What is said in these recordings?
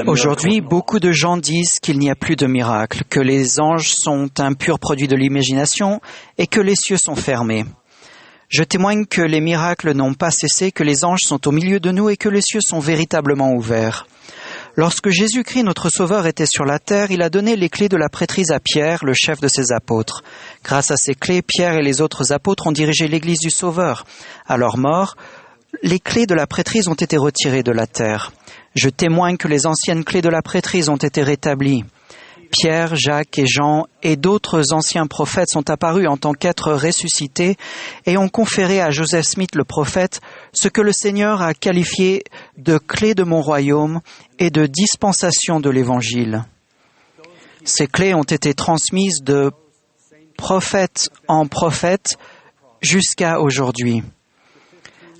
Aujourd'hui, beaucoup de gens disent qu'il n'y a plus de miracles, que les anges sont un pur produit de l'imagination et que les cieux sont fermés. Je témoigne que les miracles n'ont pas cessé, que les anges sont au milieu de nous et que les cieux sont véritablement ouverts. Lorsque Jésus-Christ, notre Sauveur, était sur la terre, il a donné les clés de la prêtrise à Pierre, le chef de ses apôtres. Grâce à ces clés, Pierre et les autres apôtres ont dirigé l'Église du Sauveur. À leur mort, les clés de la prêtrise ont été retirées de la terre. Je témoigne que les anciennes clés de la prêtrise ont été rétablies. Pierre, Jacques et Jean et d'autres anciens prophètes sont apparus en tant qu'êtres ressuscités et ont conféré à Joseph Smith le prophète ce que le Seigneur a qualifié de clés de mon royaume et de dispensation de l'Évangile. Ces clés ont été transmises de prophète en prophète jusqu'à aujourd'hui.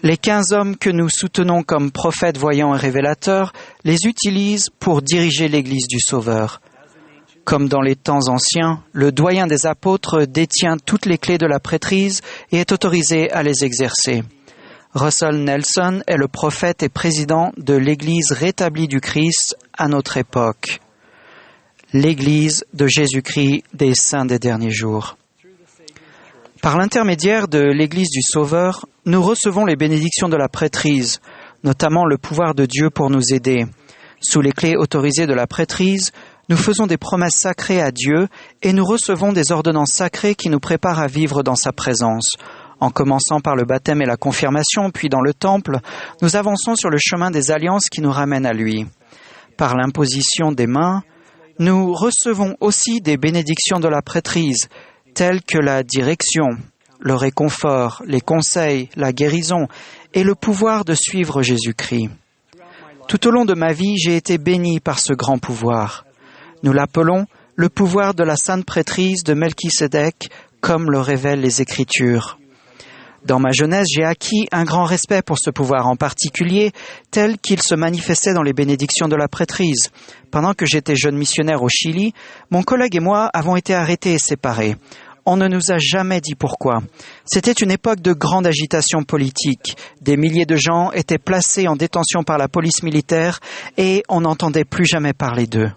Les 15 hommes que nous soutenons comme prophètes, voyants et révélateurs les utilisent pour diriger l'Église du Sauveur. Comme dans les temps anciens, le doyen des apôtres détient toutes les clés de la prêtrise et est autorisé à les exercer. Russell Nelson est le prophète et président de l'Église rétablie du Christ à notre époque, l'Église de Jésus-Christ des saints des derniers jours. Par l'intermédiaire de l'Église du Sauveur, nous recevons les bénédictions de la prêtrise, notamment le pouvoir de Dieu pour nous aider. Sous les clés autorisées de la prêtrise, nous faisons des promesses sacrées à Dieu et nous recevons des ordonnances sacrées qui nous préparent à vivre dans sa présence. En commençant par le baptême et la confirmation, puis dans le temple, nous avançons sur le chemin des alliances qui nous ramènent à lui. Par l'imposition des mains, nous recevons aussi des bénédictions de la prêtrise, telles que la direction, le réconfort, les conseils, la guérison et le pouvoir de suivre Jésus-Christ. Tout au long de ma vie, j'ai été béni par ce grand pouvoir. Nous l'appelons le pouvoir de la sainte prêtrise de Melchisédek, comme le révèlent les Écritures. Dans ma jeunesse, j'ai acquis un grand respect pour ce pouvoir, en particulier tel qu'il se manifestait dans les bénédictions de la prêtrise. Pendant que j'étais jeune missionnaire au Chili, mon collègue et moi avons été arrêtés et séparés. On ne nous a jamais dit pourquoi. C'était une époque de grande agitation politique. Des milliers de gens étaient placés en détention par la police militaire et on n'entendait plus jamais parler d'eux.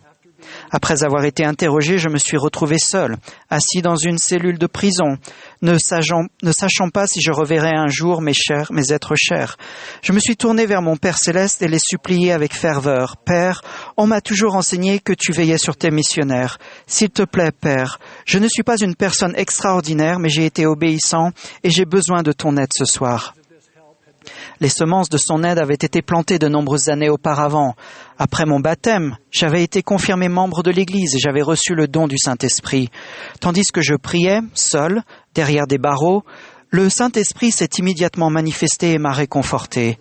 Après avoir été interrogé, je me suis retrouvé seul, assis dans une cellule de prison, ne sachant pas si je reverrais un jour mes êtres chers. Je me suis tourné vers mon Père céleste et les supplié avec ferveur. « Père, on m'a toujours enseigné que tu veillais sur tes missionnaires. S'il te plaît, Père, je ne suis pas une personne extraordinaire, mais j'ai été obéissant et j'ai besoin de ton aide ce soir. » Les semences de son aide avaient été plantées de nombreuses années auparavant. Après mon baptême, j'avais été confirmé membre de l'Église et j'avais reçu le don du Saint-Esprit. Tandis que je priais, seul, derrière des barreaux, le Saint-Esprit s'est immédiatement manifesté et m'a réconforté.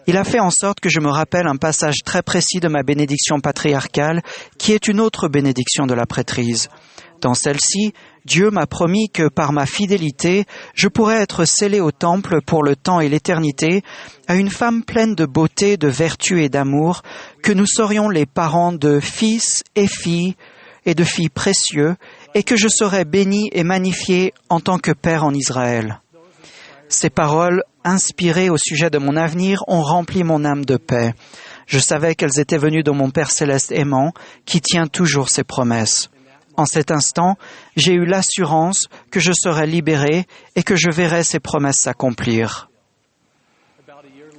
Il a fait en sorte que je me rappelle un passage très précis de ma bénédiction patriarcale, qui est une autre bénédiction de la prêtrise. Dans celle-ci, Dieu m'a promis que par ma fidélité, je pourrais être scellé au temple pour le temps et l'éternité à une femme pleine de beauté, de vertu et d'amour, que nous serions les parents de fils et filles et de filles précieux, et que je serais béni et magnifié en tant que père en Israël. Ces paroles, inspirées au sujet de mon avenir, ont rempli mon âme de paix. Je savais qu'elles étaient venues de mon Père céleste aimant, qui tient toujours ses promesses. En cet instant, j'ai eu l'assurance que je serais libéré et que je verrais ces promesses s'accomplir.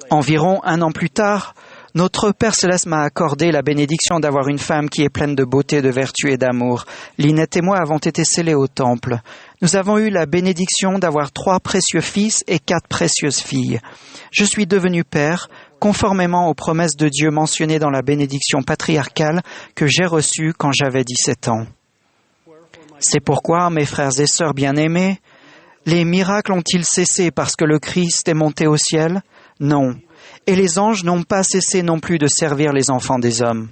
Environ 1 an plus tard, notre Père céleste m'a accordé la bénédiction d'avoir une femme qui est pleine de beauté, de vertu et d'amour. Lynette et moi avons été scellés au temple. Nous avons eu la bénédiction d'avoir 3 précieux fils et 4 précieuses filles. Je suis devenu père, conformément aux promesses de Dieu mentionnées dans la bénédiction patriarcale que j'ai reçue quand j'avais 17 ans. C'est pourquoi, mes frères et sœurs bien-aimés, les miracles ont-ils cessé parce que le Christ est monté au ciel? Non. Et les anges n'ont pas cessé non plus de servir les enfants des hommes.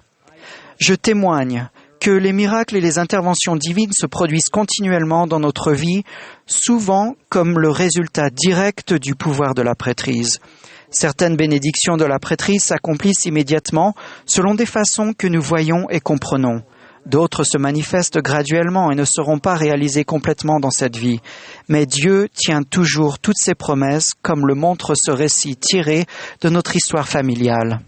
Je témoigne que les miracles et les interventions divines se produisent continuellement dans notre vie, souvent comme le résultat direct du pouvoir de la prêtrise. Certaines bénédictions de la prêtrise s'accomplissent immédiatement selon des façons que nous voyons et comprenons. D'autres se manifestent graduellement et ne seront pas réalisées complètement dans cette vie. Mais Dieu tient toujours toutes ses promesses, comme le montre ce récit tiré de notre histoire familiale.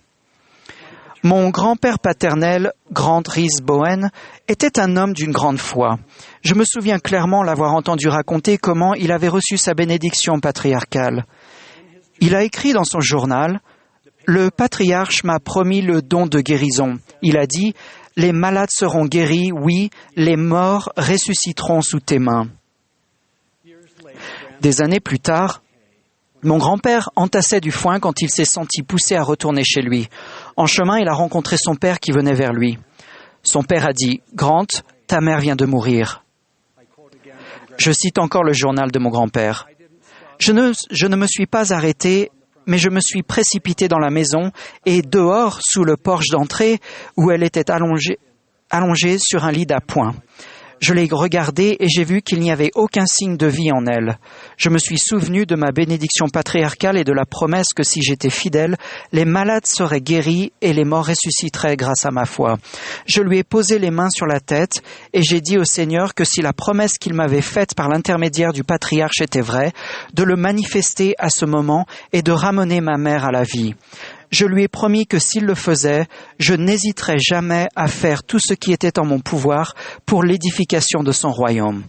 Mon grand-père paternel, Grant Rhys Bowen, était un homme d'une grande foi. Je me souviens clairement l'avoir entendu raconter comment il avait reçu sa bénédiction patriarcale. Il a écrit dans son journal « Le patriarche m'a promis le don de guérison. Il a dit « Les malades seront guéris, oui, les morts ressusciteront sous tes mains. » Des années plus tard, mon grand-père entassait du foin quand il s'est senti poussé à retourner chez lui. En chemin, il a rencontré son père qui venait vers lui. Son père a dit « Grant, ta mère vient de mourir. » Je cite encore le journal de mon grand-père. Je ne me suis pas arrêté, mais je me suis précipité dans la maison et dehors, sous le porche d'entrée, où elle était allongée sur un lit d'appoint. Je l'ai regardée et j'ai vu qu'il n'y avait aucun signe de vie en elle. Je me suis souvenu de ma bénédiction patriarcale et de la promesse que si j'étais fidèle, les malades seraient guéris et les morts ressusciteraient grâce à ma foi. Je lui ai posé les mains sur la tête et j'ai dit au Seigneur que si la promesse qu'il m'avait faite par l'intermédiaire du patriarche était vraie, de le manifester à ce moment et de ramener ma mère à la vie. Je lui ai promis que s'il le faisait, je n'hésiterais jamais à faire tout ce qui était en mon pouvoir pour l'édification de son royaume.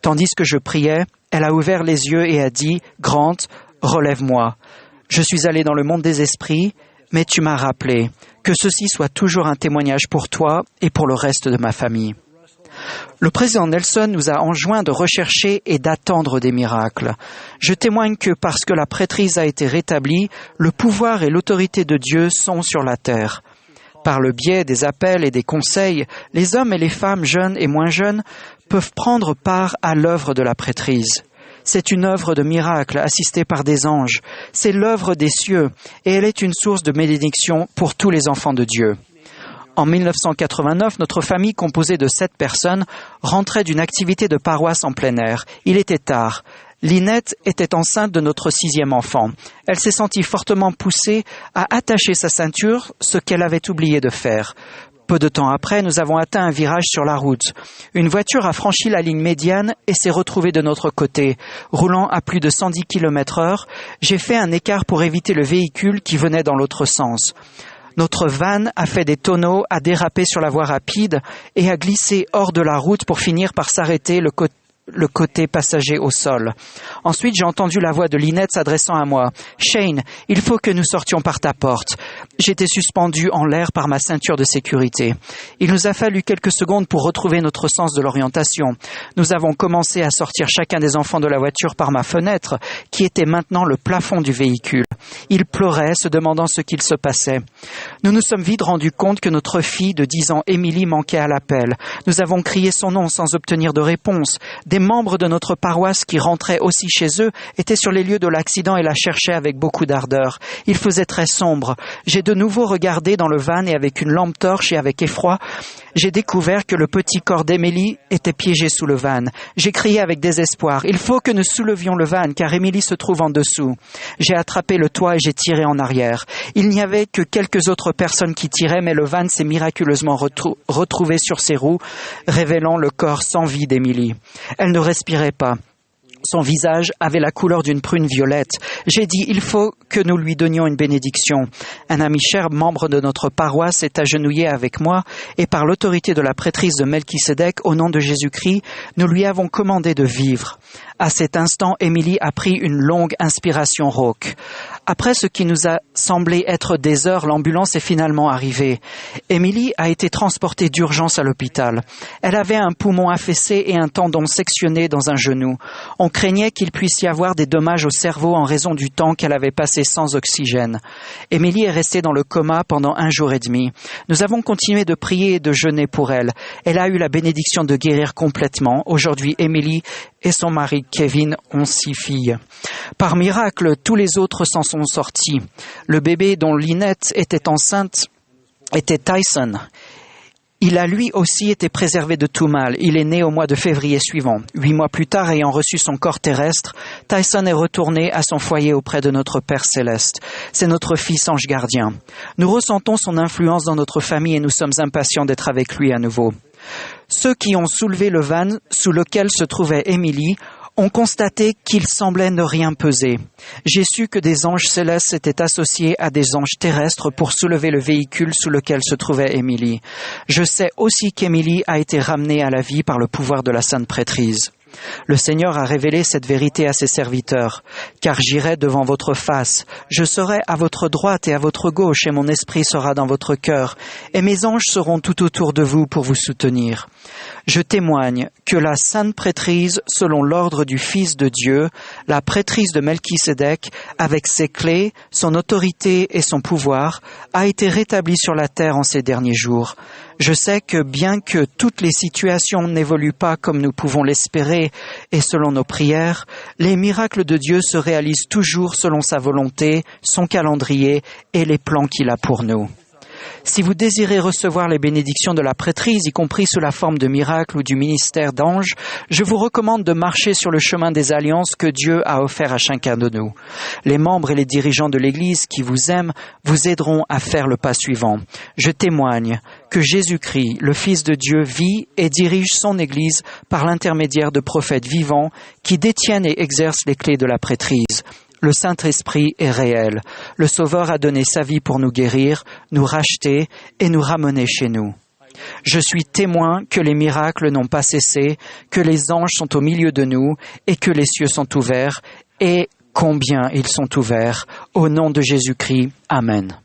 Tandis que je priais, elle a ouvert les yeux et a dit « Grant, relève-moi. Je suis allé dans le monde des esprits, mais tu m'as rappelé que ceci soit toujours un témoignage pour toi et pour le reste de ma famille. » Le président Nelson nous a enjoint de rechercher et d'attendre des miracles. Je témoigne que parce que la prêtrise a été rétablie, le pouvoir et l'autorité de Dieu sont sur la terre. Par le biais des appels et des conseils, les hommes et les femmes jeunes et moins jeunes peuvent prendre part à l'œuvre de la prêtrise. C'est une œuvre de miracle assistée par des anges. C'est l'œuvre des cieux et elle est une source de bénédiction pour tous les enfants de Dieu. En 1989, notre famille, composée de 7 personnes, rentrait d'une activité de paroisse en plein air. Il était tard. Lynette était enceinte de notre 6e enfant. Elle s'est sentie fortement poussée à attacher sa ceinture, ce qu'elle avait oublié de faire. Peu de temps après, nous avons atteint un virage sur la route. Une voiture a franchi la ligne médiane et s'est retrouvée de notre côté. Roulant à plus de 110 km/h, j'ai fait un écart pour éviter le véhicule qui venait dans l'autre sens. Notre van a fait des tonneaux, a dérapé sur la voie rapide et a glissé hors de la route pour finir par s'arrêter le côté passager au sol. Ensuite, j'ai entendu la voix de Lynette s'adressant à moi. « Shane, il faut que nous sortions par ta porte. » J'étais suspendu en l'air par ma ceinture de sécurité. Il nous a fallu quelques secondes pour retrouver notre sens de l'orientation. Nous avons commencé à sortir chacun des enfants de la voiture par ma fenêtre, qui était maintenant le plafond du véhicule. Ils pleuraient, se demandant ce qu'il se passait. Nous nous sommes vite rendus compte que notre fille de 10 ans, Émilie, manquait à l'appel. Nous avons crié son nom sans obtenir de réponse. Des membres de notre paroisse qui rentraient aussi chez eux étaient sur les lieux de l'accident et la cherchaient avec beaucoup d'ardeur. Il faisait très sombre. J'ai de nouveau regardé dans le van et avec une lampe torche et avec effroi, j'ai découvert que le petit corps d'Émilie était piégé sous le van. J'ai crié avec désespoir. Il faut que nous soulevions le van car Émilie se trouve en dessous. J'ai attrapé le toit et j'ai tiré en arrière. Il n'y avait que quelques autres personnes qui tiraient, mais le van s'est miraculeusement retrouvé sur ses roues, révélant le corps sans vie d'Émilie. Elle ne respirait pas. Son visage avait la couleur d'une prune violette. J'ai dit, il faut que nous lui donnions une bénédiction. Un ami cher, membre de notre paroisse, s'est agenouillé avec moi et par l'autorité de la prêtrise de Melchisédek, au nom de Jésus-Christ, nous lui avons commandé de vivre. À cet instant, Émilie a pris une longue inspiration rauque. Après ce qui nous a semblé être des heures, l'ambulance est finalement arrivée. Émilie a été transportée d'urgence à l'hôpital. Elle avait un poumon affaissé et un tendon sectionné dans un genou. On craignait qu'il puisse y avoir des dommages au cerveau en raison du temps qu'elle avait passé sans oxygène. Émilie est restée dans le coma pendant 1 jour et demi. Nous avons continué de prier et de jeûner pour elle. Elle a eu la bénédiction de guérir complètement. Aujourd'hui, Émilie et son mari Kevin ont 6 filles. Par miracle, tous les autres s'en sont sortis. Le bébé dont Lynette était enceinte était Tyson. Il a lui aussi été préservé de tout mal. Il est né au mois de février suivant. 8 mois plus tard, ayant reçu son corps terrestre, Tyson est retourné à son foyer auprès de notre Père Céleste. C'est notre fils ange gardien. Nous ressentons son influence dans notre famille et nous sommes impatients d'être avec lui à nouveau. Ceux qui ont soulevé le van sous lequel se trouvait Émilie ont constaté qu'il semblait ne rien peser. J'ai su que des anges célestes étaient associés à des anges terrestres pour soulever le véhicule sous lequel se trouvait Émilie. Je sais aussi qu'Émilie a été ramenée à la vie par le pouvoir de la Sainte Prêtrise. Le Seigneur a révélé cette vérité à ses serviteurs. Car j'irai devant votre face, je serai à votre droite et à votre gauche, et mon esprit sera dans votre cœur, et mes anges seront tout autour de vous pour vous soutenir. Je témoigne que la Sainte Prêtrise, selon l'ordre du Fils de Dieu, la prêtrise de Melchisédek, avec ses clés, son autorité et son pouvoir, a été rétablie sur la terre en ces derniers jours. Je sais que bien que toutes les situations n'évoluent pas comme nous pouvons l'espérer et selon nos prières, les miracles de Dieu se réalisent toujours selon sa volonté, son calendrier et les plans qu'il a pour nous. Si vous désirez recevoir les bénédictions de la prêtrise, y compris sous la forme de miracles ou du ministère d'anges, je vous recommande de marcher sur le chemin des alliances que Dieu a offert à chacun de nous. Les membres et les dirigeants de l'Église qui vous aiment vous aideront à faire le pas suivant. Je témoigne que Jésus-Christ, le Fils de Dieu, vit et dirige son Église par l'intermédiaire de prophètes vivants qui détiennent et exercent les clés de la prêtrise. Le Saint-Esprit est réel. Le Sauveur a donné sa vie pour nous guérir, nous racheter et nous ramener chez nous. Je suis témoin que les miracles n'ont pas cessé, que les anges sont au milieu de nous et que les cieux sont ouverts, et combien ils sont ouverts. Au nom de Jésus-Christ, Amen.